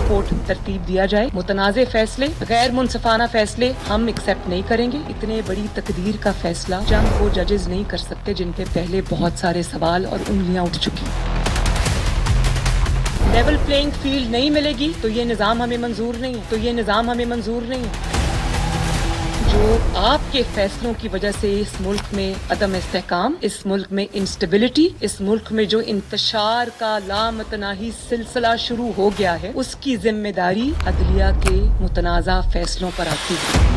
Court तरतीब दिया जाए। मुतनाज़े फैसले, गैर मुनसिफाना फैसले हम एक्सेप्ट नहीं करेंगे। इतने बड़ी तकदीर का फैसला जंग वो जजेस नहीं कर सकते जिन पे पहले बहुत सारे सवाल और उंगलियां उठ चुकी। लेवल प्लेइंग फील्ड नहीं मिलेगी तो ये निज़ाम हमें मंजूर नहीं है, तो ये निज़ाम हमें मंजूर नहीं है। जो आपके फैसलों की वजह से इस मुल्क में अदम इस्तेहकाम, इस मुल्क में इंस्टेबिलिटी, इस मुल्क में जो इंतशार का लामतनाही सिलसिला शुरू हो गया है, उसकी जिम्मेदारी अदलिया के मुतनाज़ा फैसलों पर आती है।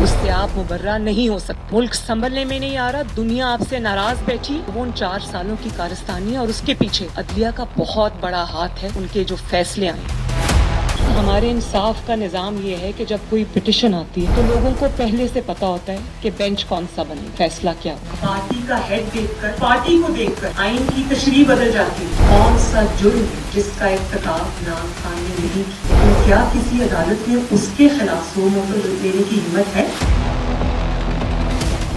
उससे आप मुबर्रा नहीं हो सकते। मुल्क संभलने में नहीं आ रहा, दुनिया आपसे नाराज बैठी। वो उन 4 सालों की कारस्तानी और उसके पीछे अदलिया का बहुत बड़ा हाथ है, उनके जो फैसले आए। हमारे इंसाफ का निज़ाम ये है कि जब कोई पिटिशन आती है तो लोगों को पहले से पता होता है कि बेंच कौन सा बने, फैसला क्या होगा। पार्टी का हेड देखकर, पार्टी को देखकर आइन की तशरीह बदल जाती है। कौन सा जुर्म है जिसका इर्तिकाब इमरान खान ने नहीं किया? लेकिन क्या किसी अदालत में उसके खिलाफ 100 मोहर देने की हिम्मत है?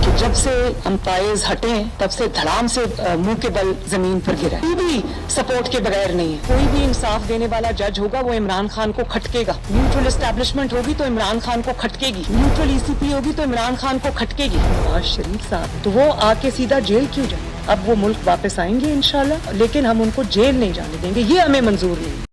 कि जब से अंपायर्स हटे हैं तब से धड़ाम से मुंह के बल जमीन पर गिरा है। कोई भी सपोर्ट के बगैर नहीं है। कोई भी इंसाफ देने वाला जज होगा वो इमरान खान को खटकेगा। न्यूट्रल एस्टैब्लिशमेंट होगी तो इमरान खान को खटकेगी। न्यूट्रल ECP होगी तो इमरान खान को खटकेगी। नवाज शरीफ साहब तो वो आके सीधा जेल क्यों जाए? अब वो मुल्क वापस आएंगे इंशाल्लाह, लेकिन हम उनको जेल नहीं जाने देंगे, ये हमें मंजूर नहीं।